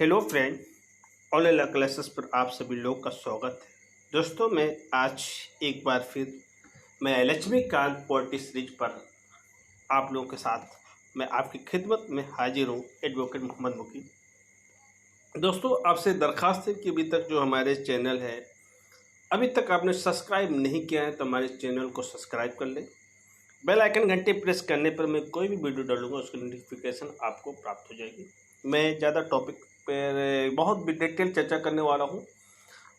Hello friend, online classes पर आप सभी लोग का स्वागत है। दोस्तों, मैं आज एक बार फिर मैं लक्ष्मीकांत पोएट्री सीरीज पर आप लोगों के साथ मैं आपकी खिदमत में हाजिर हूँ, एडवोकेट मोहम्मद मुकी। दोस्तों, आपसे दरख्वास्त है कि अभी तक जो हमारे चैनल है, अभी तक आपने सब्सक्राइब नहीं किया है तो हमारे चैनल को सब्सक्राइब कर लें। बेल आइकन घंटे प्रेस करने पर मैं कोई भी वीडियो डालूंगा उसकी नोटिफिकेशन आपको प्राप्त हो जाएगी। मैं ज़्यादा टॉपिक पर बहुत डिटेल चर्चा करने वाला हूँ।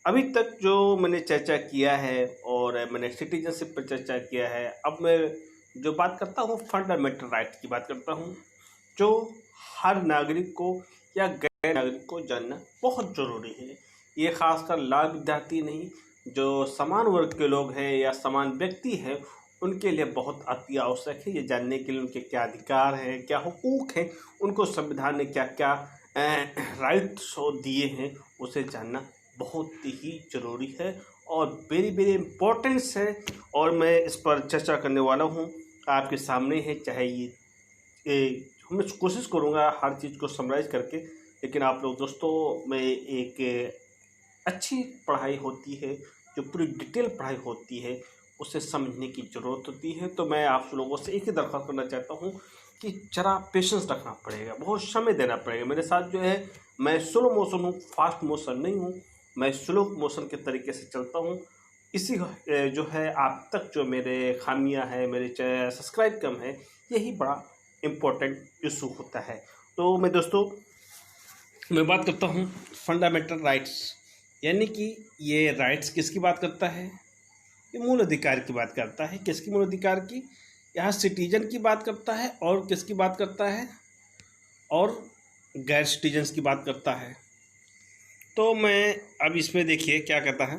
अभी तक जो मैंने चर्चा किया है और मैंने सिटीजनशिप पर चर्चा किया है, अब मैं जो बात करता हूँ फंडामेंटल राइट की बात करता हूँ, जो हर नागरिक को या गैर नागरिक को जानना बहुत ज़रूरी है। ये खासकर लाभ विद्यार्थी नहीं, जो समान वर्ग के लोग हैं या समान व्यक्ति हैं, उनके लिए बहुत अति आवश्यक है ये जानने के लिए उनके क्या अधिकार हैं, क्या हुकूक हैं, उनको संविधान ने क्या क्या राइट्स दिए हैं, उसे जानना बहुत ही ज़रूरी है और वेरी वेरी इम्पोर्टेंस है। और मैं इस पर चर्चा करने वाला हूँ, आपके सामने है। चाहे मैं कोशिश करूँगा हर चीज़ को समराइज़ करके, लेकिन आप लोग दोस्तों में एक अच्छी पढ़ाई होती है, जो पूरी डिटेल पढ़ाई होती है, उसे समझने की ज़रूरत होती है। तो मैं आप लोगों से एक ही दरख्वास्त करना चाहता हूँ कि ज़रा पेशेंस रखना पड़ेगा, बहुत समय देना पड़ेगा। मेरे साथ जो है, मैं स्लो मोशन हूँ, फास्ट मोशन नहीं हूँ, मैं स्लो मोशन के तरीके से चलता हूँ। इसी जो है आप तक जो मेरे खामियां हैं, मेरे सब्सक्राइब कम है, यही बड़ा इम्पोर्टेंट इशू होता है। तो मैं बात करता हूँ फंडामेंटल राइट्स, यानी कि ये राइट्स किसकी बात करता है? ये मूल अधिकार की बात करता है। किसकी मूल अधिकार की? यहाँ सिटीजन की बात करता है और किसकी बात करता है? और गैर सिटीजन्स की बात करता है। तो मैं अब इसमें देखिए क्या कहता है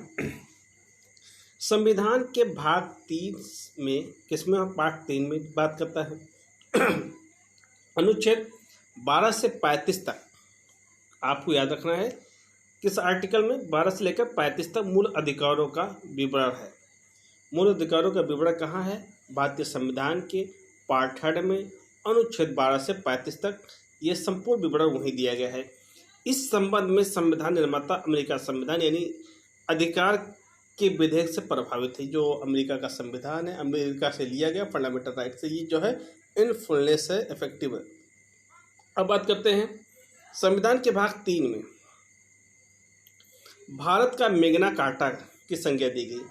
संविधान के भाग 3 में, किसमें? पार्ट 3 में बात करता है अनुच्छेद 12 से 35 तक। आपको याद रखना है किस आर्टिकल में? 12 से लेकर 35 तक मूल अधिकारों का विवरण है। मूल अधिकारों का विवरण कहाँ है? भारतीय संविधान के पार्ट 3 में अनुच्छेद 12 से 35 तक ये संपूर्ण विवरण वहीं दिया गया है। इस संबंध में संविधान निर्माता अमेरिका संविधान यानी अधिकार के विधेयक से प्रभावित है। जो अमेरिका का संविधान है, अमेरिका से लिया गया फंडामेंटल राइट से, ये जो है इन फुलनेस है, इफेक्टिव है। अब बात करते हैं संविधान के भाग 3 में भारत का मैग्ना कार्टा की संज्ञा दी गई।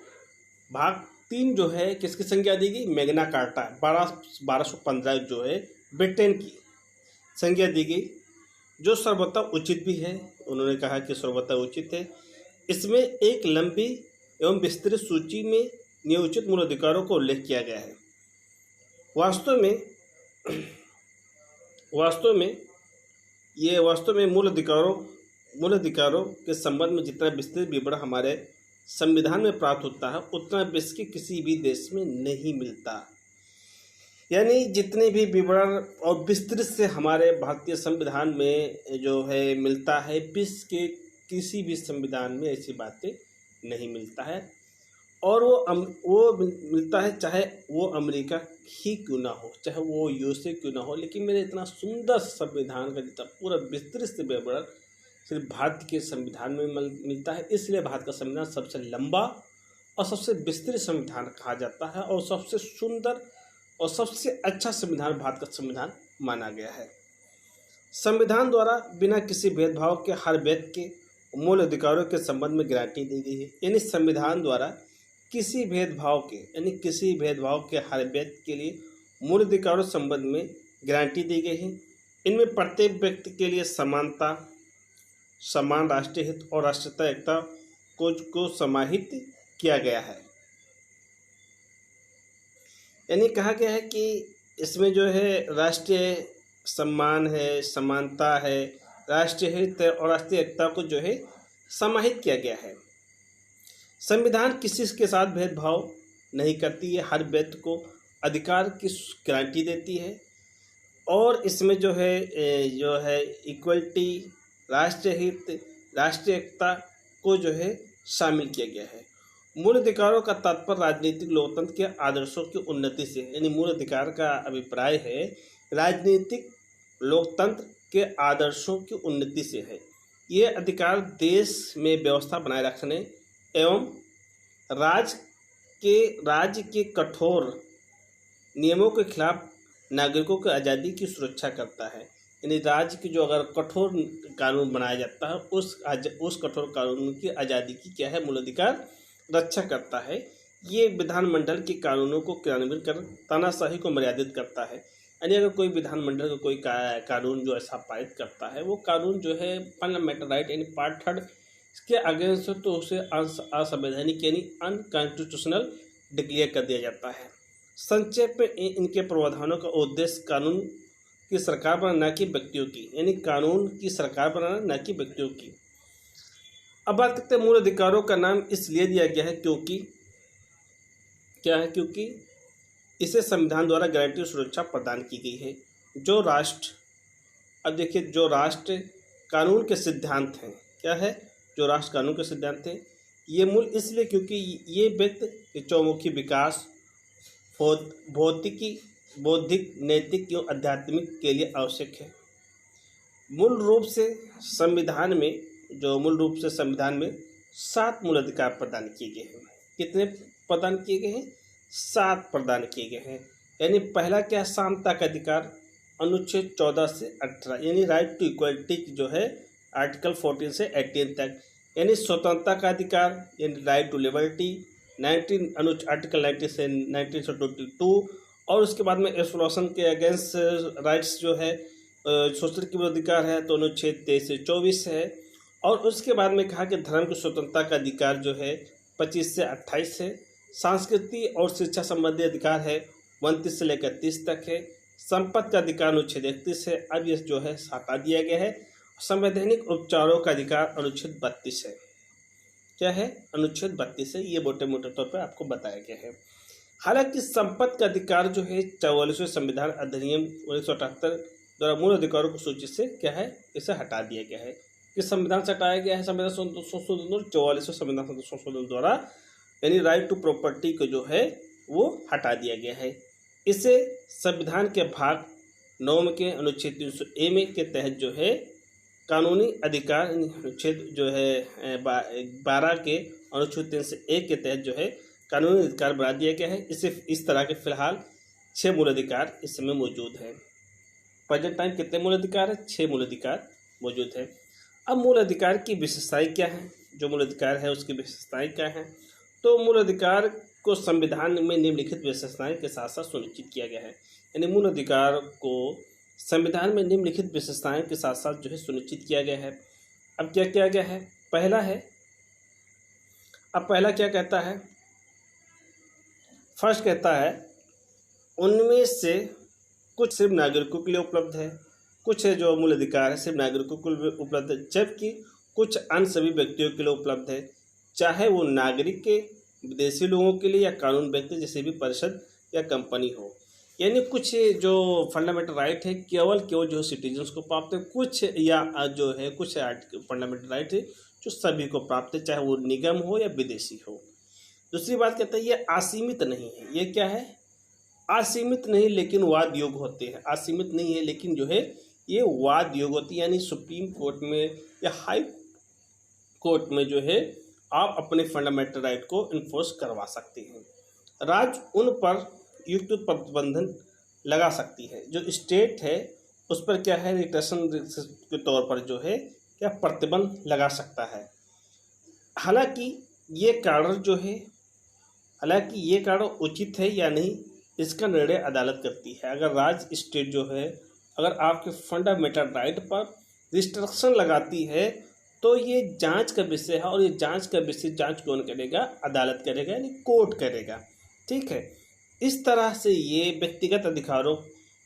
भाग 3 जो है किसकी संज्ञा दी गई? मैग्ना कार्टा 1215 जो है ब्रिटेन की संज्ञा दी गई, जो सर्वथा उचित भी है। उन्होंने कहा कि सर्वथा उचित है। इसमें एक लंबी एवं विस्तृत सूची में नियोजित मूल अधिकारों का उल्लेख किया गया है। वास्तव में मूल अधिकारों के संबंध में जितना विस्तृत विवरण हमारे संविधान में प्राप्त होता है, उतना विश्व के किसी भी देश में नहीं मिलता। यानी जितने भी विवरण और विस्तृत से हमारे भारतीय संविधान में जो है मिलता है, विश्व के किसी भी संविधान में ऐसी बातें नहीं मिलता है। और वो मिलता है चाहे वो अमेरिका ही क्यों ना हो, चाहे वो यूएसए क्यों ना हो, लेकिन मेरे इतना सुंदर संविधान का जितना पूरा विस्तृत से विवरण सिर्फ भारत के संविधान में मिलता है। इसलिए भारत का संविधान सबसे लंबा और सबसे विस्तृत संविधान कहा जाता है और सबसे सुंदर और सबसे अच्छा संविधान भारत का संविधान माना गया है। संविधान द्वारा बिना किसी भेदभाव के हर व्यक्ति के मूल अधिकारों के संबंध में गारंटी दी गई है। यानी संविधान द्वारा किसी भेदभाव के हर व्यक्ति के लिए मूल अधिकारों संबंध में गारंटी दी गई है। इनमें प्रत्येक व्यक्ति के लिए समानता, समान राष्ट्रीय हित और राष्ट्रीयता एकता को समाहित किया गया है। यानी कहा गया है कि इसमें जो है राष्ट्रीय सम्मान है, समानता है, राष्ट्रीय हित और राष्ट्रीय एकता को जो है समाहित किया गया है। संविधान किसी के साथ भेदभाव नहीं करती है, हर व्यक्ति को अधिकार की गारंटी देती है। और इसमें जो है इक्वलिटी, राष्ट्रीय हित, राष्ट्रीय एकता को जो है शामिल किया गया है। मूल अधिकारों का तात्पर्य राजनीतिक लोकतंत्र के आदर्शों की उन्नति से, यानी मूल अधिकार का अभिप्राय है राजनीतिक लोकतंत्र के आदर्शों की उन्नति से है। ये अधिकार देश में व्यवस्था बनाए रखने एवं राज्य के कठोर नियमों के खिलाफ नागरिकों की आज़ादी की सुरक्षा करता है। यानी राज्य की जो अगर कठोर कानून बनाया जाता है उस कठोर कानून की आज़ादी की क्या है, मूलाधिकार रक्षा करता है। ये विधानमंडल के कानूनों को क्रियान्वित कर तानाशाही को मर्यादित करता है। यानी अगर कोई विधानमंडल का कोई कानून जो ऐसा पारित करता है, वो कानून जो है फंडामेंटल राइट यानी पार्ट 3 के अगेंस्ट तो उसे असंवैधानिक यानी अनकॉन्स्टिट्यूशनल डिक्लेयर कर दिया जाता है। संक्षेप में इनके प्रावधानों का उद्देश्य कानून की सरकार बनाना, न कि व्यक्तियों की, यानी कानून की सरकार बनाना, न कि व्यक्तियों की। अब बात करते हैं मूल अधिकारों का नाम इसलिए दिया गया है क्योंकि क्योंकि इसे संविधान द्वारा गारंटी और सुरक्षा प्रदान की गई है। अब देखिए, जो राष्ट्र कानून के सिद्धांत हैं, क्या है, जो राष्ट्र कानून के सिद्धांत हैं, ये मूल इसलिए क्योंकि ये व्यक्ति के चौमुखी विकास, भौतिकी, बौद्धिक, नैतिक एवं आध्यात्मिक के लिए आवश्यक है। मूल रूप से संविधान में 7 मूल अधिकार प्रदान किए गए हैं। कितने प्रदान किए गए हैं? 7 प्रदान किए गए हैं। यानी पहला क्या है, समानता का अधिकार, अनुच्छेद 14 से 18, यानी राइट टू इक्वलिटी जो है आर्टिकल 14 से 18 तक। यानी स्वतंत्रता का अधिकार यानी राइट टू लिबर्टी, आर्टिकल 19 से 1922। और उसके बाद में एक्सप्लोशन के अगेंस्ट राइट्स जो है शोषण के विरुद्ध अधिकार है, तो अनुच्छेद 23 से 24 है। और उसके बाद में कहा कि धर्म की स्वतंत्रता का अधिकार जो है 25 से 28 है। संस्कृति और शिक्षा संबंधी अधिकार है 29 से लेकर 30 तक है। संपत्ति का अधिकार अनुच्छेद 31 है, अब ये जो है हटा दिया गया है। संवैधानिक उपचारों का अधिकार अनुच्छेद 32 है। क्या है? अनुच्छेद 32 है। ये मोटे मोटे तौर पर आपको बताया गया है। हालांकि संपत्ति का अधिकार जो है 44वें संविधान अधिनियम 1978 द्वारा मूल अधिकारों की सूची से क्या है, इसे हटा दिया गया है। किस संविधान से हटाया गया है? संविधान संशोधन 44वें संविधान संशोधन द्वारा, यानी राइट टू प्रॉपर्टी को जो है वो हटा दिया गया है। इसे संविधान के भाग 9 के अनुच्छेद 300A में के तहत जो है कानूनी अधिकार, अनुच्छेद जो है 12 के अनुच्छेद 301 के तहत जो है कानूनी अधिकार बढ़ा दिया गया है। इसे इस तरह के फिलहाल 6 मूल अधिकार इस समय मौजूद हैं। प्रेजेंट टाइम कितने मूल अधिकार है? 6 मूल अधिकार मौजूद है। अब मूल अधिकार की विशेषताएं क्या हैं? जो मूल अधिकार है उसकी विशेषताएं क्या हैं? तो मूल अधिकार को संविधान में निम्नलिखित विशेषताएं के साथ साथ सुनिश्चित किया गया है। यानी मूल अधिकार को संविधान में निम्नलिखित विशेषताएं के साथ साथ जो है सुनिश्चित किया गया है। अब क्या किया गया है? पहला क्या कहता है? फर्स्ट कहता है उनमें से कुछ सिर्फ नागरिकों के लिए उपलब्ध है, कुछ है जो मूल अधिकार है सिर्फ नागरिकों के लिए उपलब्ध है, जबकि कुछ अन्य सभी व्यक्तियों के लिए उपलब्ध है, चाहे वो नागरिक के, विदेशी लोगों के लिए या कानून व्यक्ति जैसे भी परिषद या कंपनी हो। यानी कुछ जो फंडामेंटल राइट है केवल जो सिटीजन्स को प्राप्त है, कुछ या जो है कुछ फंडामेंटल राइट है जो सभी को प्राप्त है, चाहे वो निगम हो या विदेशी हो। दूसरी बात कहता है ये असीमित नहीं है। ये क्या है? असीमित नहीं लेकिन वाद योग्य होते हैं। असीमित नहीं है लेकिन जो है ये वाद योग्य होती है, यानी सुप्रीम कोर्ट में या हाई कोर्ट में जो है आप अपने फंडामेंटल राइट को इन्फोर्स करवा सकते हैं। राज्य उन पर युक्त प्रतिबंधन लगा सकती है। जो स्टेट है उस पर क्या है, रिटेशन के तौर पर जो है क्या प्रतिबंध लगा सकता है। हालांकि ये कारण उचित है या नहीं इसका निर्णय अदालत करती है। अगर राज्य स्टेट जो है अगर आपके फंडामेंटल राइट पर रिस्ट्रिक्शन लगाती है तो ये जांच का विषय है, और ये जांच कौन करेगा? अदालत करेगा, यानी कोर्ट करेगा। ठीक है। इस तरह से ये व्यक्तिगत अधिकारों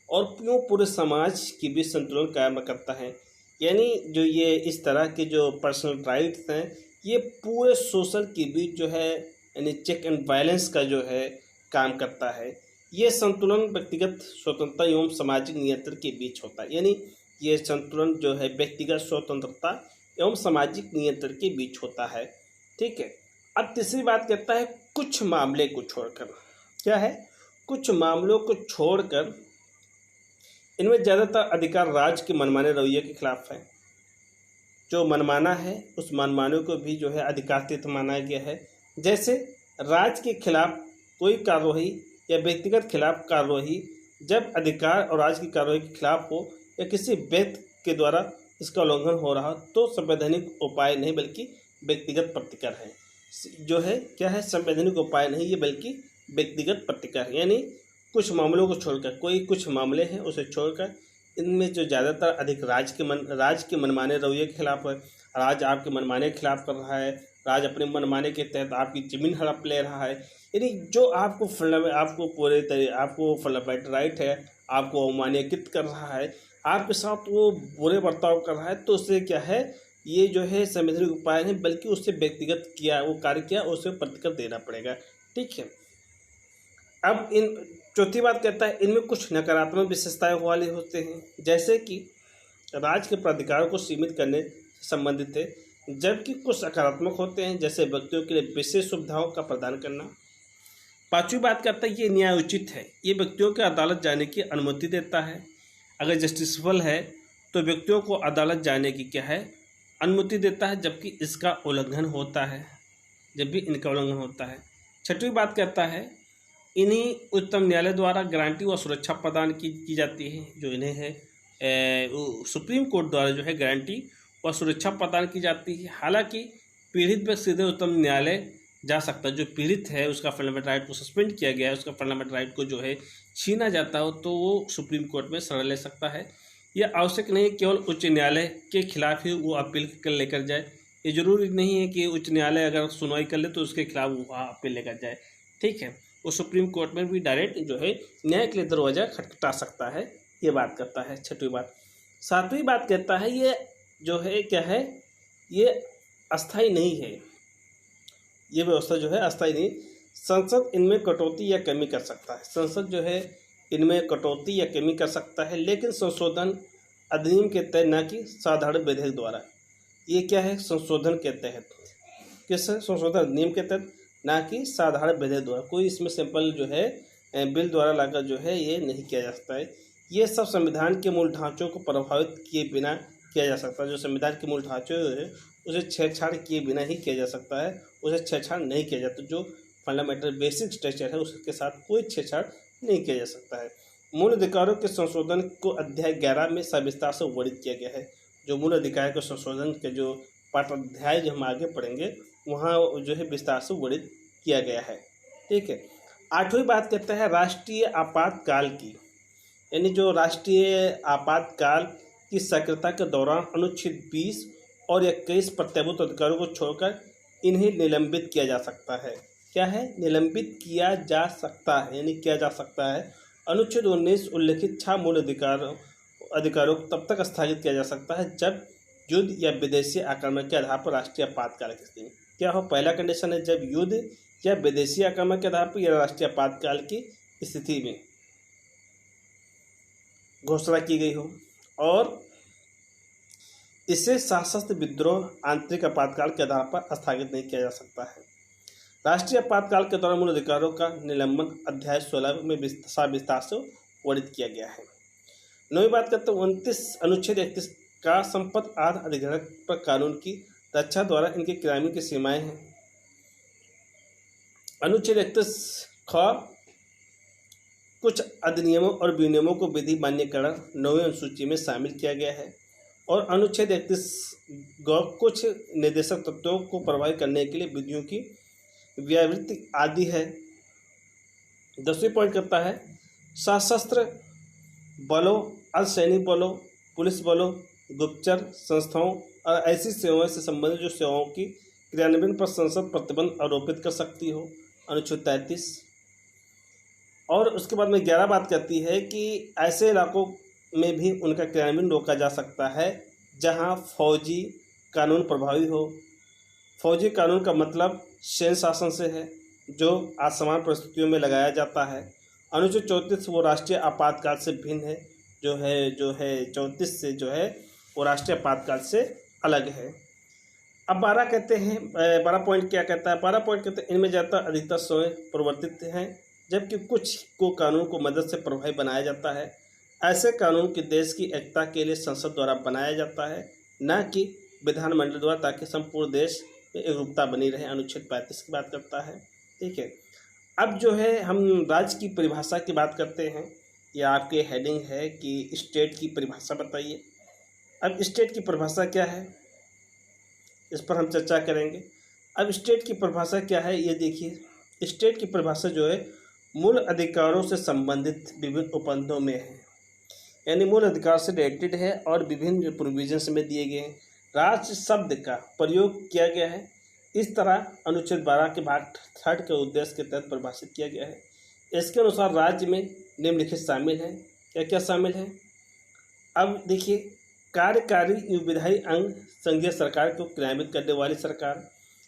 और पूरे समाज के बीच संतुलन कायम करता है। यानी जो ये इस तरह के जो पर्सनल राइट्स हैं ये पूरे सोशल के बीच जो है यानी चेक एंड बैलेंस का जो है काम करता है। ये संतुलन व्यक्तिगत स्वतंत्रता एवं सामाजिक नियंत्रण के बीच होता है। यानी ये संतुलन जो है व्यक्तिगत स्वतंत्रता एवं सामाजिक नियंत्रण के बीच होता है। ठीक है। अब तीसरी बात कहता है कुछ मामले को छोड़कर, क्या है? कुछ मामलों को छोड़कर इनमें ज़्यादातर अधिकार राज्य के मनमाने रवैये के खिलाफ है। जो मनमाना है उस मनमाने को भी जो है अधिकारयुक्त माना गया है। जैसे राज्य के खिलाफ कोई कार्यवाही या व्यक्तिगत खिलाफ कार्यवाही जब अधिकार और राज्य की कार्यवाही के खिलाफ हो या किसी व्यक्ति के द्वारा इसका उल्लंघन हो रहा तो संवैधानिक उपाय नहीं बल्कि व्यक्तिगत प्रतिकार है। जो है क्या है, संवैधानिक उपाय नहीं ये बल्कि व्यक्तिगत प्रतिकार, यानी कुछ मामलों को छोड़कर, कोई कुछ मामले हैं उसे छोड़कर इनमें जो ज़्यादातर अधिक राज्य के मनमाने रवैये के खिलाफ है, राज्य आपके मनमाने के खिलाफ कर रहा है, राज्य अपने मनमाने के तहत आपकी ज़मीन हड़प ले रहा है, यानी जो आपको फंडामेंटल राइट है आपको अवमानयित कर रहा है, आपके साथ वो बुरे बर्ताव कर रहा है, तो उससे क्या है, ये जो है संवैधानिक उपाय नहीं बल्कि उससे व्यक्तिगत किया वो कार्य किया उसे प्रतिकर देना पड़ेगा। ठीक है। अब इन चौथी बात कहता है इनमें कुछ नकारात्मक विशेषताएं वाले होते हैं, जैसे कि राज्य के प्राधिकारों को सीमित करने से संबंधित है, जबकि कुछ सकारात्मक होते हैं जैसे व्यक्तियों के लिए विशेष सुविधाओं का प्रदान करना। पांचवी बात करता है ये न्यायोचित है, ये व्यक्तियों के अदालत जाने की अनुमति देता है। अगर जस्टिसफुल है तो व्यक्तियों को अदालत जाने की क्या है अनुमति देता है, जबकि इसका उल्लंघन होता है जब भी इनका उल्लंघन होता है। छठवीं बात कहता है इन्हीं उच्चतम न्यायालय द्वारा गारंटी व सुरक्षा प्रदान की जाती है, जो इन्हें है सुप्रीम कोर्ट द्वारा जो है गारंटी व सुरक्षा प्रदान की जाती है। हालांकि पीड़ित व्यक्ति सीधे उच्चतम न्यायालय जा सकता है, जो पीड़ित है उसका फंडामेंटल राइट को सस्पेंड किया गया है, उसका फंडामेंटल राइट को जो है छीना जाता हो तो वो सुप्रीम कोर्ट में शरण ले सकता है। यह आवश्यक नहीं है केवल उच्च न्यायालय के खिलाफ ही वो अपील कर लेकर जाए, ये जरूरी नहीं है कि उच्च न्यायालय अगर सुनवाई कर ले तो उसके खिलाफ वो अपील लेकर जाए। ठीक है, वो सुप्रीम कोर्ट में भी डायरेक्ट जो है न्याय के लिए दरवाजा खटखटा सकता है, ये बात करता है छठवीं बात। सातवीं बात कहता है ये जो है क्या है, ये अस्थायी नहीं है, ये व्यवस्था जो है अस्थायी नहीं। संसद इनमें कटौती या कमी कर सकता है, संसद जो है इनमें कटौती या कमी कर सकता है, लेकिन संशोधन अधिनियम के तहत न कि साधारण विधेयक द्वारा। ये क्या है, संशोधन के तहत, किस संशोधन अधिनियम के तहत, ना कि साधारण विधेयक द्वारा। कोई इसमें सिंपल जो है बिल द्वारा लाकर जो है ये नहीं किया जा सकता है। ये सब संविधान के मूल ढांचों को प्रभावित किए बिना किया जा सकता है। जो संविधान के मूल ढांचे है उसे छेड़छाड़ किए बिना ही किया जा सकता है, उसे छेड़छाड़ नहीं किया जाता। जो फंडामेंटल बेसिक स्ट्रक्चर है उसके साथ कोई छेड़छाड़ नहीं किया जा सकता है। मूल अधिकारों के संशोधन को अध्याय 11 में सविस्तार से वर्णित किया गया है। जो मूल अधिकार के संशोधन के जो पाठ अध्याय जो हम आगे पढ़ेंगे वहाँ जो है विस्तार से वर्णित किया गया है। ठीक है। आठवीं बात कहता है राष्ट्रीय आपातकाल की, यानी जो राष्ट्रीय आपातकाल की सक्रियता के दौरान अनुच्छेद 20 और 21 प्रत्याभूत अधिकारों को छोड़कर इन्हें निलंबित किया जा सकता है। क्या है, निलंबित किया जा सकता है, यानी किया जा सकता है। अनुच्छेद 19 उल्लिखित 6 मूल अधिकारों को तब तक स्थगित किया जा सकता है जब युद्ध या विदेशी आक्रमण के आधार पर राष्ट्रीय आपातकाल की स्थिति क्या हो। पहला कंडीशन है जब युद्ध या विदेशी आक्रमण के आधार पर या राष्ट्रीय आपातकाल की स्थिति में घोषणा की गई हो, और इसे सशस्त्र विद्रोह आंतरिक आपातकाल के आधार पर स्थगित नहीं किया जा सकता है। राष्ट्रीय आपातकाल के दौरान मूल अधिकारों का निलंबन अध्याय 16 में विस्तार से वर्णित किया गया है। नौवीं बात करते हैं 29 अनुच्छेद 31 का संपत्ति आदि अधिग्रहण पर कानून की रक्षा द्वारा इनके क्रियान्वयन की सीमाएं हैं। अनुच्छेद 31 ख कुछ अधिनियमों और विनियमों को विधि मान्यकरण 9वीं अनुसूची में शामिल किया गया है, और अनुच्छेद 31 ग कुछ निर्देशक तत्वों को प्रभावित करने के लिए विधियों की व्यावृत्ति आदि है। 10वीं पॉइंट करता है सशस्त्र बलों, अर्धसैनिक बलों, पुलिस बलों, गुप्तचर संस्थाओं और ऐसी सेवाओं से संबंधित जो सेवाओं की क्रियान्वयन पर संसद प्रतिबंध आरोपित कर सकती हो, अनुच्छेद 33। और उसके बाद में 11 बात कहती है कि ऐसे इलाकों में भी उनका क्रियान्वयन रोका जा सकता है जहां फौजी कानून प्रभावी हो। फौजी कानून का मतलब सैन्य शासन से है जो असमान परिस्थितियों में लगाया जाता है। अनुच्छेद 34 वो राष्ट्रीय आपातकाल से भिन्न है, जो है 34 से जो है वो राष्ट्रीय आपातकाल से अलग है। अब 12 कहते हैं 12 पॉइंट क्या कहता है, 12 पॉइंट कहते हैं इनमें ज़्यादातर अधिकतर स्वयं प्रवर्तित हैं, जबकि कुछ को कानून को मदद से प्रभावी बनाया जाता है। ऐसे कानून की देश की एकता के लिए संसद द्वारा बनाया जाता है, न कि विधानमंडल द्वारा, ताकि संपूर्ण देश में एकरूपता बनी रहे। अनुच्छेद 35 की बात करता है। ठीक है, अब जो है हम राज्य की परिभाषा की बात करते हैं। यह आपके हेडिंग है कि स्टेट की परिभाषा बताइए। अब स्टेट की परिभाषा क्या है, इस पर हम चर्चा करेंगे। अब स्टेट की परिभाषा क्या है ये देखिए। स्टेट की परिभाषा जो है मूल अधिकारों से संबंधित विभिन्न उपबंधों में है, यानी मूल अधिकार से रिलेटेड है और विभिन्न प्रोविजंस में दिए गए हैं। राज्य शब्द का प्रयोग किया गया है इस तरह अनुच्छेद 12 के भाग 3 के उद्देश्य के तहत परिभाषित किया गया है। इसके अनुसार राज्य में निम्नलिखित शामिल है। क्या क्या शामिल है? अब देखिए, कार्यकारी एवं विधायी अंग संघीय सरकार को क्रियान्वित करने वाली सरकार,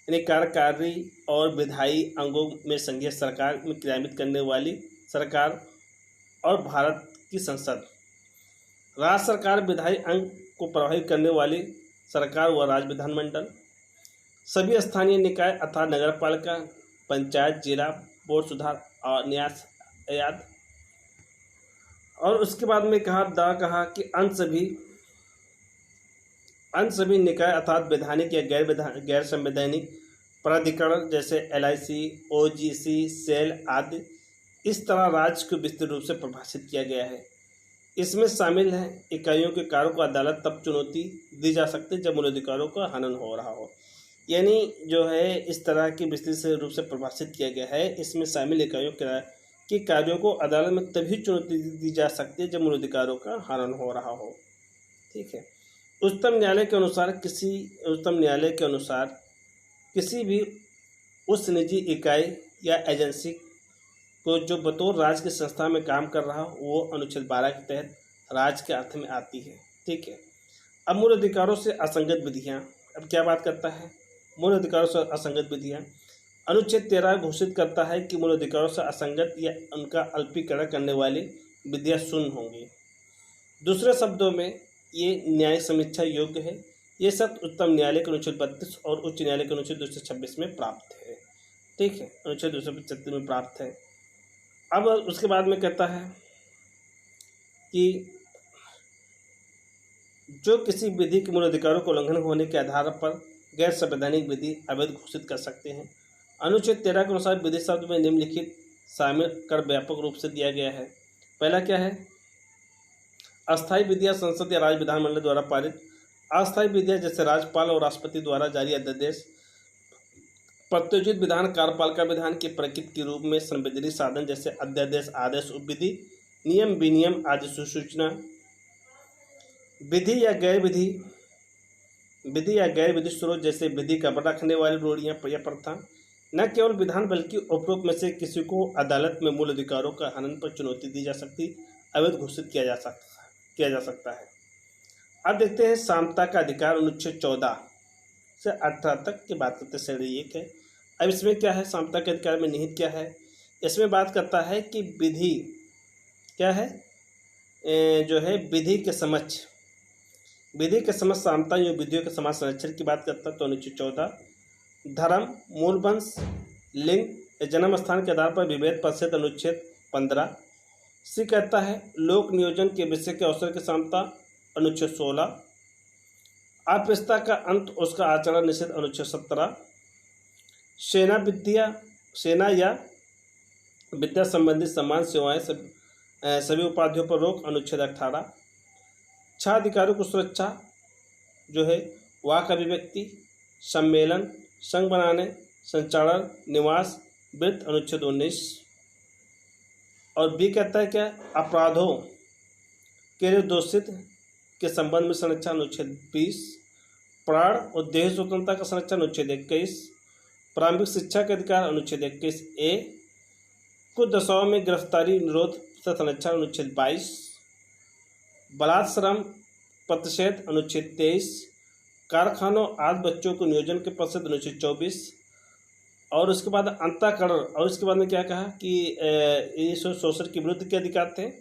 यानी कार्यकारी और विधायी अंगों में संघीय सरकार में क्रियान्वित करने वाली सरकार और भारत की संसद। राज्य सरकार विधायी अंग को प्रभावित करने वाली सरकार व राज्य विधानमंडल। सभी स्थानीय निकाय अर्थात नगरपालिका, पंचायत, जिला, बोर्ड सुधार और न्यास आयात। और उसके बाद में कहा कि अन्य सभी निकाय अर्थात वैधानिक या गैर संवैधानिक प्राधिकरण जैसे LIC, OGC, सेल आदि। इस तरह राज्य को विस्तृत रूप से परिभाषित किया गया है। इसमें शामिल है इकाइयों के कार्यों को अदालत तब चुनौती दी जा सकती है जब मूल अधिकारों का हनन हो रहा हो, यानी जो है इस तरह की विस्तृत रूप से परिभाषित किया गया है। इसमें शामिल इकाइयों के कार्यों को अदालत में तभी चुनौती दी जा सकती है जब मूल अधिकारों का हनन हो रहा हो। ठीक है, उच्चतम न्यायालय के अनुसार किसी भी उस निजी इकाई या एजेंसी को जो बतौर राज्य की संस्था में काम कर रहा हो वो अनुच्छेद 12 के तहत राज्य के अर्थ में आती है। ठीक है, अब मूल अधिकारों से असंगत विधियां। अब क्या बात करता है मूल अधिकारों से असंगत विधियां? अनुच्छेद 13 घोषित करता है कि मूल अधिकारों से असंगत या उनका अल्पीकरण करने वाली विधियां शून्य होंगी। दूसरे शब्दों में ये न्याय समीक्षा योग्य है। ये सब उच्चतम न्यायालय के अनुच्छेद 32 और उच्च न्यायालय के अनुच्छेद 226 में प्राप्त है। ठीक है, अनुच्छेद 235 में प्राप्त है। अब उसके बाद में कहता है कि जो किसी विधि के मूल अधिकारों को उल्लंघन होने के आधार पर गैर संवैधानिक विधि अवैध घोषित कर सकते हैं। अनुच्छेद 13 के अनुसार विधि शब्द में निम्नलिखित शामिल कर व्यापक रूप से दिया गया है। पहला क्या है? अस्थायी विधियां संसद या राज्य विधानमंडल द्वारा पारित। अस्थायी विधियां जैसे राज्यपाल और राष्ट्रपति द्वारा जारी अध्यादेश, प्रत्योजित विधान, कार्यपालिका विधान की प्रकृति के रूप में संवैधानिक साधन जैसे अध्यादेश, आदेश, उपविधि, नियम, विनियम आदि सूचना। विधि या गैर विधि स्रोत जैसे विधि का बना रखने वाली रूढ़ियां या प्रथा। न केवल विधान बल्कि उपरोक्त में से किसी को अदालत में मूल अधिकारों का हनन पर चुनौती दी जा सकती, अवैध घोषित किया जा सकता है। अब देखते हैं समता का अधिकार। अनुच्छेद 14 से 18 तक की बात करते श्रेणी 1 है। अब इसमें क्या है? समता के अधिकार में निहित क्या है? इसमें बात करता है कि विधि क्या है, जो है विधि के समक्ष समता या विधियों के समाज संरक्षण की बात करता है। तो अनुच्छेद 14 धर्म, मूल वंश, लिंग, जन्म स्थान के आधार पर विभेद परिषद। अनुच्छेद 15 से कहता है लोक नियोजन के विषय के अवसर की समता। अनुच्छेद 16 अस्पृश्यता का अंत, उसका आचरण निषेध। अनुच्छेद 17 सेना या विद्या संबंधी समान सेवाएं सभी उपाधियों पर रोक। अनुच्छेद 18 छह अधिकारों को सुरक्षा जो है वाक अभिव्यक्ति, सम्मेलन, संघ बनाने, संचालन, निवास, वृत्त। अनुच्छेद 19 और बी कहता है क्या? अपराधों के लिए दोषित के संबंध में संरक्षण। अनुच्छेद 20 प्राण और देह स्वतंत्रता का संरक्षण। अनुच्छेद 21 प्रारंभिक शिक्षा के अधिकार। अनुच्छेद 21A कुछ दशाओं में गिरफ्तारी निरोध से संरक्षण। अनुच्छेद 22 बलात्कार श्रम प्रतिषेध। अनुच्छेद 23 कारखानों आदि बच्चों को नियोजन के प्रतिषेध। अनुच्छेद 24 और उसके बाद अंतःकरण। और इसके बाद में क्या कहा कि ये शोषण के विरुद्ध के अधिकार थे।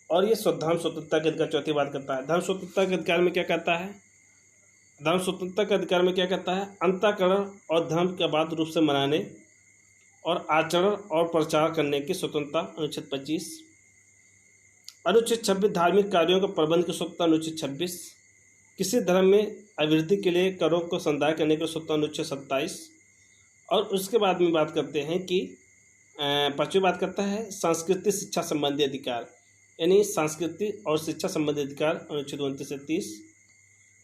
और ये धर्म स्वतंत्रता के अधिकार चौथी बात करता है। धर्म स्वतंत्रता के अधिकार में क्या कहता है? धर्म स्वतंत्रता के अधिकार में क्या कहता है? अंतःकरण और धर्म के अबाध रूप से मनाने और आचरण और प्रचार करने की स्वतंत्रता। अनुच्छेद 25 अनुच्छेद 26 धार्मिक कार्यों के प्रबंध की स्वतंत्रता। अनुच्छेद 26 किसी धर्म में अभिवृद्धि के लिए करों को संदाय करने के स्वतः अनुच्छेद 27। और उसके बाद में बात करते हैं कि पांचवी बात करता है सांस्कृतिक शिक्षा संबंधी अधिकार, यानी सांस्कृतिक और शिक्षा संबंधी अधिकार अनुच्छेद 29 से 30।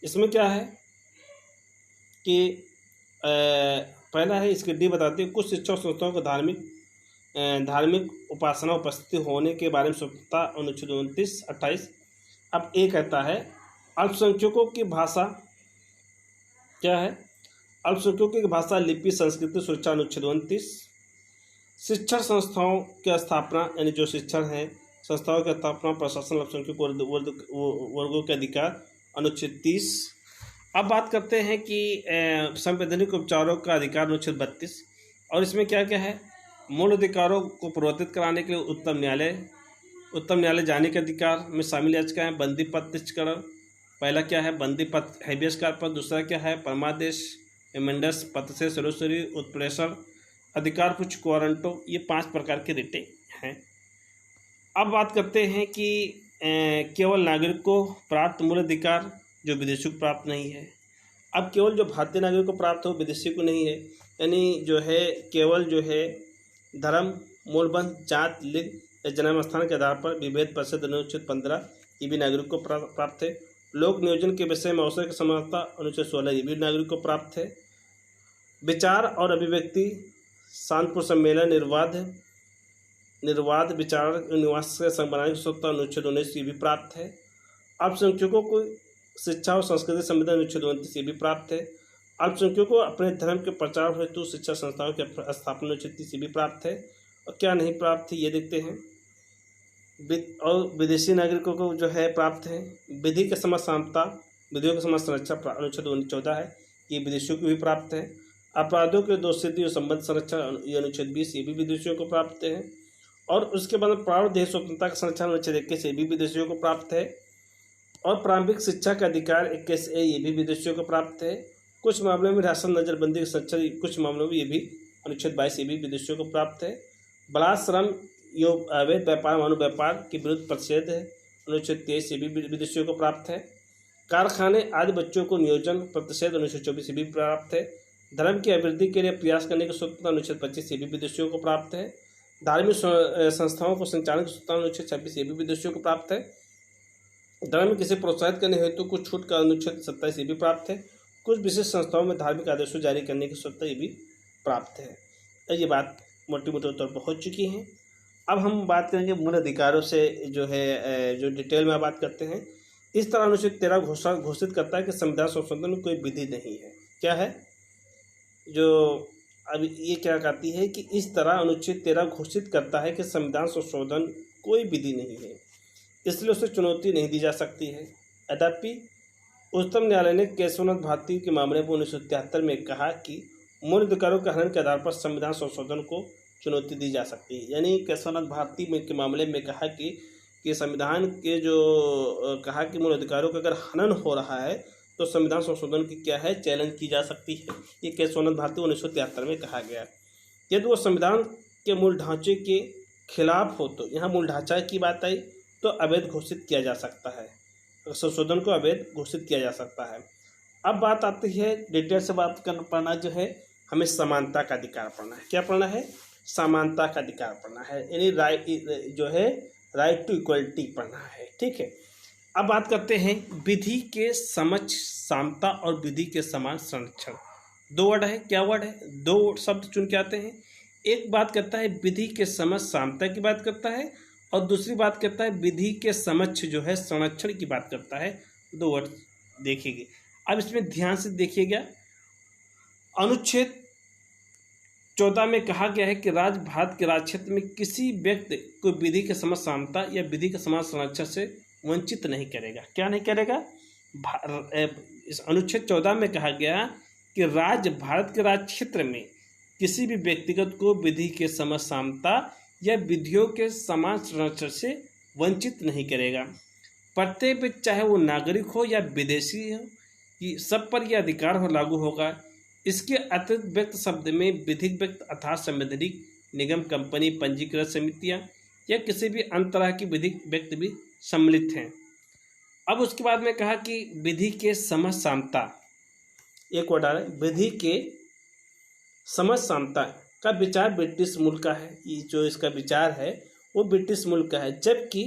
इसमें क्या है कि पहला है, इसके डी बताते हैं कुछ शिक्षा संस्थाओं को धार्मिक उपासना उपस्थिति होने के बारे में स्वतंत्रता अनुच्छेद 29 28। अब ए कहता है अल्पसंख्यकों की भाषा क्या है, अल्पसंख्यकों की भाषा लिपि संस्कृति सुरक्षा अनुच्छेद 29। शिक्षण संस्थाओं की स्थापना, यानी जो शिक्षण है संस्थाओं की स्थापना प्रशासन अल्पसंख्यक वर्गों के अधिकार अनुच्छेद 30। अब बात करते हैं कि संवैधानिक उपचारों का अधिकार अनुच्छेद 32। और इसमें क्या क्या है, मूल अधिकारों को प्रवर्तित कराने के लिए उत्तम न्यायालय जाने के अधिकार में शामिल याचिका है बंदी पत्र निश्चयकरण। पहला क्या है, बंदी पत्र हैबियस कॉर्पस। दूसरा क्या है, परमादेश एमेंडस पत्र से सरोसरी उत्प्रेषण अधिकार कुछ क्वारंटो। ये 5 प्रकार के रिटे हैं। अब बात करते हैं कि केवल नागरिक को प्राप्त मूल अधिकार जो विदेशी को प्राप्त नहीं है। अब केवल जो भारतीय नागरिक को प्राप्त हो विदेशी को नहीं है, यानी जो है केवल जो है धर्म, मूलबंध, जात, लिंग या जन्म स्थान के आधार पर विभेद परिषद अनुच्छेद 15 ये भी नागरिक को प्राप्त है। लोक नियोजन के विषय में अवसर की समानता अनुच्छेद 16 ये भी नागरिक को प्राप्त है। विचार और अभिव्यक्ति शांतिपूर्ण सम्मेलन निर्वाध विचार निवास से बनाने की स्वतंत्रता अनुच्छेद 19 ये भी प्राप्त है। अल्पसंख्यकों को शिक्षा और संस्कृति संविधान अनुच्छेद 29 ये भी प्राप्त है। अल्पसंख्यकों को अपने धर्म के प्रचार हेतु शिक्षा संस्थाओं की स्थापना अनुच्छेद 30 ये भी प्राप्त है। और क्या नहीं प्राप्त है ये देखते हैं। और विदेशी नागरिकों को जो है प्राप्त है विधि के समझ समता, विधियों के समझ संरक्षा अनुच्छेद 14 है, ये विदेशियों को भी प्राप्त है। अपराधों के दोषसिद्धि और संबंध संरक्षण ये अनुच्छेद 20 ये भी विदेशियों को प्राप्त है। और उसके बाद प्राण देह स्वतंत्रता का संरक्षण अनुच्छेद 21 ये भी विदेशियों को प्राप्त है। और प्रारंभिक शिक्षा का अधिकार 21A ये भी विदेशियों को प्राप्त है। कुछ मामलों में राशन नजरबंदी का संरक्षण, कुछ मामलों में ये भी अनुच्छेद 22 ये भी विदेशियों को प्राप्त है। बलात्कार, श्रम, अवैध व्यापार, मानव व्यापार के विरुद्ध प्रतिषेध है अनुच्छेद 23 ये भी विदेशियों को प्राप्त है। कारखाने आदि बच्चों को नियोजन प्रतिषेध अनुच्छेद 24 ये भी प्राप्त है। धर्म की अभिवृद्धि के लिए प्रयास करने की स्वतंत्रता अनुच्छेद 25 ये भी विदेशियों को प्राप्त है। धार्मिक संस्थाओं को संचालन की स्वतंत्रता अनुच्छेद 26 ये भी विदेशियों को प्राप्त है। धर्म में किसी प्रोत्साहित करने हेतु कुछ छूट का अनुच्छेद 27 ये भी प्राप्त है। कुछ विशेष संस्थाओं में धार्मिक आदेशों जारी करने की स्वतंत्रता ये भी प्राप्त है। तो ये बात मोटे तौर पर हो चुकी है। अब हम बात करेंगे मूल अधिकारों से जो है जो डिटेल में बात करते हैं। इस तरह अनुच्छेद 13 घोषित करता है कि संविधान संशोधन में कोई विधि नहीं है। क्या है जो अब ये क्या कहती है कि इस तरह अनुच्छेद 13 घोषित करता है कि संविधान संशोधन कोई विधि नहीं है, इसलिए उसे चुनौती नहीं दी जा सकती है। यद्यपि उच्चतम न्यायालय ने केशवनाथ भारती के मामले में 1973 में कहा कि मूल अधिकारों के हनन के आधार पर संविधान संशोधन को चुनौती दी जा सकती है। यानी केशवनाथ भारती के मामले में कहा कि संविधान के जो कहा कि मूल अधिकारों का अगर हनन हो रहा है तो संविधान संशोधन की क्या है चैलेंज की जा सकती है। ये केशवनाथ भारती 1973 में कहा गया। यदि वो संविधान के मूल ढांचे के खिलाफ हो तो यहाँ मूल ढांचा की बात आई तो अवैध घोषित किया जा सकता है, संशोधन को अवैध घोषित किया जा सकता है। अब बात आती है डिटेल से बात करना पड़ना जो है हमें समानता का अधिकार पढ़ना है। क्या पढ़ना है? समानता का अधिकार पढ़ना है, यानी राइट टू इक्वलिटी पढ़ना है। ठीक है। अब बात करते हैं विधि के समक्ष समता और विधि के समान संरक्षण। 2 वर्ड है। क्या वर्ड है? 2 शब्द चुन के आते हैं। एक बात करता है विधि के समक्ष समता की बात करता है और दूसरी बात करता है विधि के समक्ष जो है संरक्षण की बात करता है। 2 वर्ड देखिएगा। अब इसमें ध्यान से देखिएगा। अनुच्छेद 14 में कहा गया है कि भारत के राज्य क्षेत्र में किसी व्यक्ति को विधि के समक्ष समता या विधि के समान संरक्षण से वंचित नहीं करेगा। क्या नहीं करेगा? इस अनुच्छेद 14 में कहा गया कि भारत के राज्य क्षेत्र में किसी भी व्यक्तिगत को विधि के समक्ष समता या विधियों के समान संरक्षण से वंचित नहीं करेगा। प्रत्येक व्यक्ति चाहे वो नागरिक हो या विदेशी हो, सब पर यह अधिकार हो लागू होगा। इसके अतिरिक्त व्यक्त शब्द में विधिक व्यक्ति अर्थात संवैधानिक निगम, कंपनी, पंजीकृत समितियां या किसी भी अन्य तरह की विधिक व्यक्ति भी सम्मिलित हैं। अब उसके बाद में कहा कि विधि के समझ सामता, एक वर्ड आ रहा है, विधि के समझ सामता का विचार ब्रिटिश मूल का है। ये जो इसका विचार है वो ब्रिटिश मूल का है, जबकि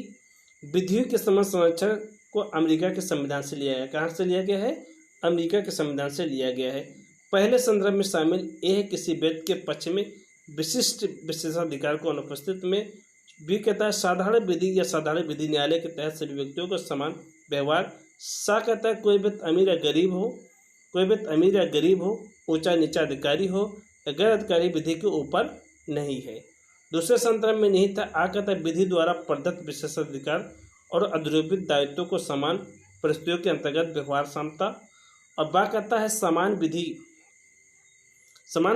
विधियों के समझ संरक्षण को अमेरिका के संविधान से लिया गया। कहाँ से लिया गया है? अमेरिका के संविधान से लिया गया है। पहले संदर्भ में शामिल यह है किसी व्यक्ति के पक्ष में विशिष्ट विशेषाधिकार को अनुपस्थित में भी कहता है साधारण विधि या साधारण विधि न्यायालय के तहत सभी व्यक्तियों को समान व्यवहार। सा कहता है कोई व्यक्ति अमीर या गरीब हो, कोई व्यक्ति अमीर या गरीब हो, ऊंचा नीचा अधिकारी हो या गैर अधिकारी विधि के ऊपर नहीं है। दूसरे संदर्भ में नहीं था। आ कहता है विधि द्वारा प्रदत्त विशेषाधिकार और अधिरोपित दायित्वों को समान परिस्थितियों के अंतर्गत व्यवहार क्षमता। और बा कहता है समान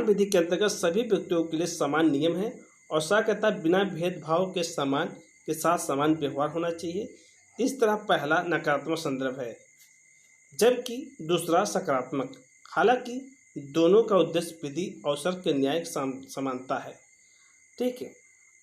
विधि के अंतर्गत सभी व्यक्तियों के लिए समान नियम है। और सा कहता है बिना भेदभाव के समान के साथ समान व्यवहार होना चाहिए। इस तरह पहला नकारात्मक संदर्भ है, जबकि दूसरा सकारात्मक। हालांकि दोनों का उद्देश्य विधि अवसर के न्यायिक समानता है। ठीक है।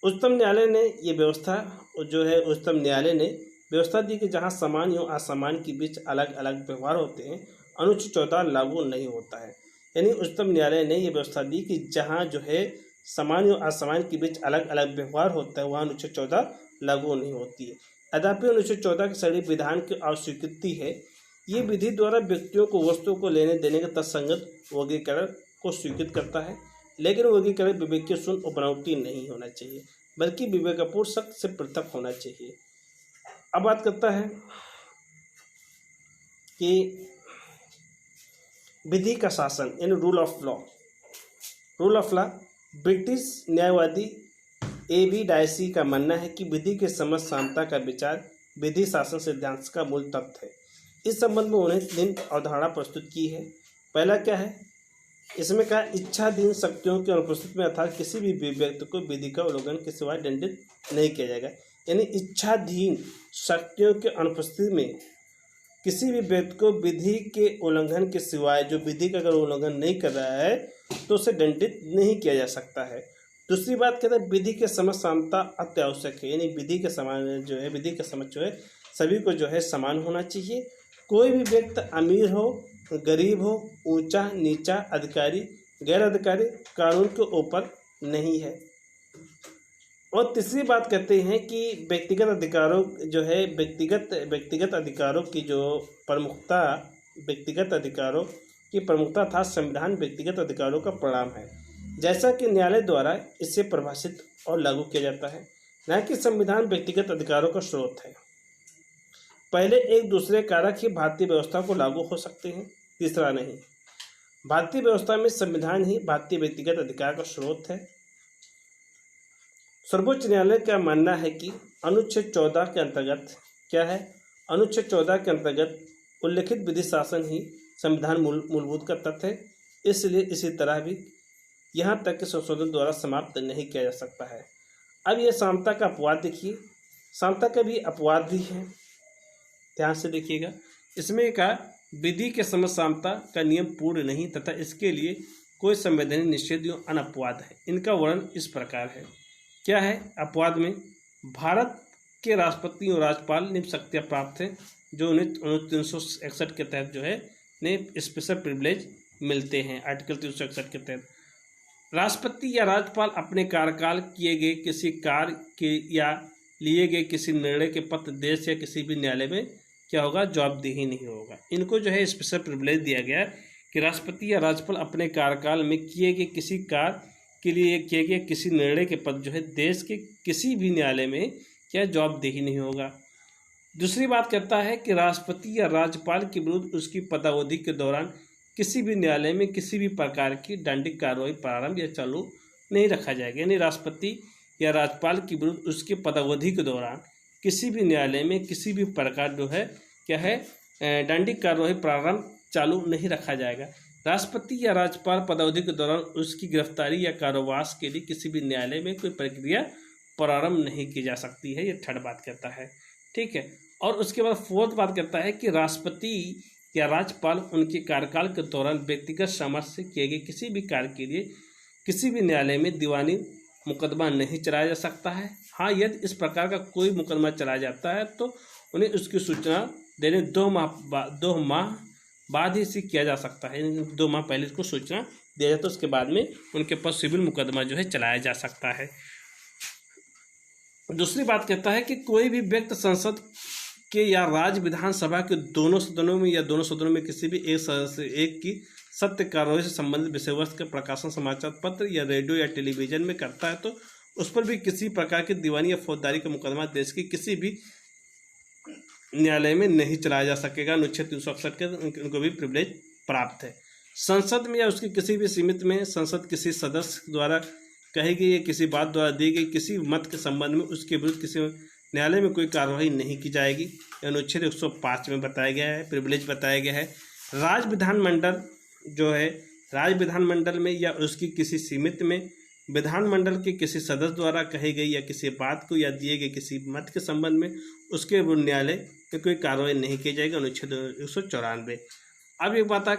उच्चतम न्यायालय ने ये व्यवस्था जो है, उच्चतम न्यायालय ने व्यवस्था दी कि जहां समान एवं असमान के बीच अलग अलग व्यवहार होते हैं, अनुच्छेद 14 लागू नहीं होता है। यानी उच्चतम न्यायालय ने ये व्यवस्था दी कि जहां जो है समान एवं असमान के बीच अलग अलग व्यवहार होता है, वहां अनुच्छेद 14 लागू नहीं होती है। यद्यपि अनुच्छेद 14 के सभी विधान की अस्वीकृति है। ये विधि द्वारा व्यक्तियों को वस्तुओं को लेने देने के तत्संगत वर्गीकरण को स्वीकृत करता है, लेकिन वर्गीकरण विवेक शून्य और बनावटी नहीं होना चाहिए, बल्कि विवेकपूर्ण सत्य से पृथक होना चाहिए। अब बात करता है कि विधि का शासन यानी rule of law. Rule of law British न्यायवादी A.B. डायसी का मानना है कि विधि के समझ सामता का विचार विधि शासन सिद्धांत का मूल तत्व है। इस संबंध में उन्हें 3 अवधारणा प्रस्तुत की है। पहला क्या है? इसमें कहा इच्छाधीन शक्तियों के अनुपस्थिति में अर्थात किसी भी व्यक्ति को विधि का उल्लंघन के सिवाय दंडित नहीं किया जाएगा। यानी इच्छाधीन शक्तियों के अनुपस्थिति में किसी भी व्यक्ति को विधि के उल्लंघन के सिवाय, जो विधि का अगर उल्लंघन नहीं कर रहा है तो उसे दंडित नहीं किया जा सकता है। दूसरी बात कहते हैं विधि के समझ सामता अत्यावश्यक है। यानी विधि के समान जो है, विधि का समझ जो है सभी को जो है समान होना चाहिए। कोई भी व्यक्ति अमीर हो, गरीब हो, ऊंचा नीचा, अधिकारी गैर अधिकारी कानून के ऊपर नहीं है। और तीसरी बात कहते हैं कि व्यक्तिगत अधिकारों जो है, व्यक्तिगत अधिकारों की जो प्रमुखता, व्यक्तिगत अधिकारों की प्रमुखता था संविधान व्यक्तिगत अधिकारों का परिणाम है, जैसा कि न्यायालय द्वारा इसे परिभाषित और लागू किया जाता है, न कि संविधान व्यक्तिगत अधिकारों का स्रोत है। पहले एक दूसरे कारक ही भारतीय व्यवस्था को लागू हो सकते हैं, तीसरा नहीं। भारतीय व्यवस्था में संविधान ही भारतीय व्यक्तिगत अधिकार का स्रोत है। सर्वोच्च न्यायालय का मानना है कि अनुच्छेद 14 के अंतर्गत क्या है? अनुच्छेद 14 के अंतर्गत उल्लिखित विधि शासन ही संविधान मूलभूत का तत्व है, इसलिए इसी तरह भी यहाँ तक कि संशोधन द्वारा समाप्त नहीं किया जा सकता है। अब यह समता का अपवाद देखिए, समता का भी अपवाद भी है, ध्यान से देखिएगा। इसमें का विधि के समझ समता का नियम पूर्ण नहीं तथा इसके लिए कोई संवैधानिक निषेध एवं अनअपवाद है। इनका वर्णन इस प्रकार है। क्या है अपवाद में? भारत के राष्ट्रपति और राज्यपाल निम्न शक्तियाँ प्राप्त हैं, जो उन्हें 361 के तहत जो है ने स्पेशल प्रिविलेज मिलते हैं। आर्टिकल 361 के तहत राष्ट्रपति या राज्यपाल अपने कार्यकाल किए गए किसी कार्य के या लिए गए किसी निर्णय के पत्र देश या किसी भी न्यायालय में क्या होगा? जवाबदेही नहीं होगा। इनको जो है स्पेशल प्रिविलेज दिया गया कि राष्ट्रपति या राज्यपाल अपने कार्यकाल में किए गए किसी कार्य के लिए किए गए किसी निर्णय के पद जो है देश के किसी भी न्यायालय में क्या जवाबदेही नहीं होगा। दूसरी बात कहता है कि राष्ट्रपति या राज्यपाल के विरुद्ध उसकी पदावधि के दौरान किसी भी न्यायालय में किसी भी प्रकार की दंडिक कार्रवाई प्रारंभ या चालू नहीं रखा जाएगा। यानी राष्ट्रपति या राज्यपाल के विरुद्ध उसकी पदावधि के दौरान किसी भी न्यायालय में किसी भी प्रकार जो है क्या है दंडिक कार्रवाई प्रारंभ चालू नहीं रखा जाएगा। राष्ट्रपति या राज्यपाल पदावधि के दौरान उसकी गिरफ्तारी या कारावास के लिए किसी भी न्यायालय में कोई प्रक्रिया प्रारंभ नहीं की जा सकती है। ये थर्ड बात कहता है, ठीक है। और उसके बाद फोर्थ बात कहता है कि राष्ट्रपति या राज्यपाल उनके कार्यकाल के दौरान व्यक्तिगत सामर्थ्य से किए गए किसी भी कार्य के लिए किसी भी न्यायालय में दीवानी मुकदमा नहीं चलाया जा सकता है। हाँ, यदि इस प्रकार का कोई मुकदमा चलाया जाता है तो उन्हें उसकी सूचना देने 2 माह बाद ही इसे किया जा सकता है। 2 माह पहले इसको सूचना दिया जाए तो उसके बाद में उनके पास सिविल मुकदमा जो है चलाया जा सकता है। दूसरी बात कहता है कि कोई भी व्यक्ति संसद के या राज्य विधानसभा के दोनों सदनों में या दोनों सदनों में किसी भी एक सदस्य एक की सत्य कार्रवाई से संबंधित विषय वस्तु के प्रकाशन समाचार पत्र या रेडियो या टेलीविजन में करता है तो उस पर भी किसी प्रकार की दीवानी या फौजदारी का मुकदमा देश के किसी भी न्यायालय में नहीं चलाया जा सकेगा। अनुच्छेद 361 के उनको भी प्रिविलेज प्राप्त है। संसद में या उसके किसी भी सीमित में संसद किसी सदस्य द्वारा कही गई या किसी बात द्वारा दी गई किसी मत के संबंध में उसके विरुद्ध किसी न्यायालय में कोई कार्रवाई नहीं की जाएगी। अनुच्छेद 105 में बताया गया है, प्रिविलेज बताया गया है। राज्य विधानमंडल जो है, राज्य विधानमंडल में या उसकी किसी सीमित में विधानमंडल के किसी सदस्य द्वारा कही गई या किसी बात को या दिए गए किसी मत के संबंध में उसके विरुद्ध न्यायालय में कोई कार्रवाई नहीं की जाएगी। अनुच्छेद 194। अब एक बात है,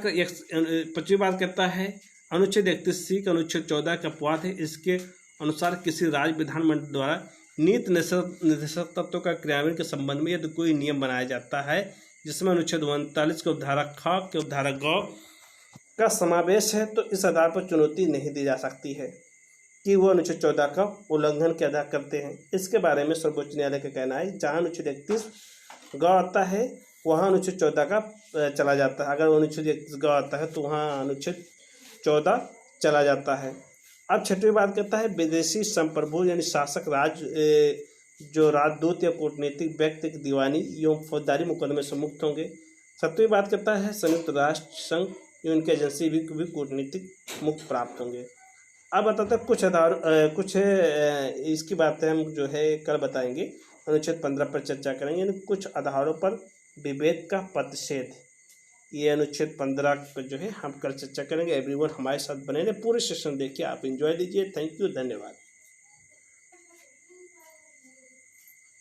25 बात कहता है अनुच्छेद 31C का अनुच्छेद 14 का अपवाद है। इसके अनुसार किसी राज्य विधानमंडल द्वारा नीति निर्देशक तत्वों का क्रियान्वयन के संबंध में यदि कोई नियम बनाया जाता है जिसमें अनुच्छेद 39 के उपधारा ख के उपधारा ग का समावेश है तो इस आधार पर चुनौती नहीं दी जा सकती है कि वो अनुच्छेद 14 का उल्लंघन के अदा करते हैं। इसके बारे में सर्वोच्च न्यायालय का कहना है जहाँ अनुच्छेद 31 ग आता है वहाँ अनुच्छेद 14 का चला जाता है। अगर अनुच्छेद 31 ग आता है तो वहाँ अनुच्छेद 14 चला जाता है। अब 6वीं बात कहता है विदेशी संप्रभु यानी शासक राज्य जो राजदूत या कूटनीतिक व्यक्ति की दीवानी एवं फौजदारी मुकदमे से मुक्त होंगे। 7वीं बात कहता है संयुक्त राष्ट्र संघ एवं उनकी एजेंसी भी कूटनीतिक मुक्त प्राप्त होंगे। अब बताते हैं कुछ इसकी बातें हम जो है कल बताएंगे। अनुच्छेद 15 पर चर्चा करेंगे यानी कुछ आधारों पर विभेद का प्रतिषेध। ये अनुच्छेद 15 पर जो है हम कल चर्चा करेंगे। एवरीवन हमारे साथ बने रहे, पूरे सेशन देखिए, आप एंजॉय लीजिए। थैंक यू, धन्यवाद।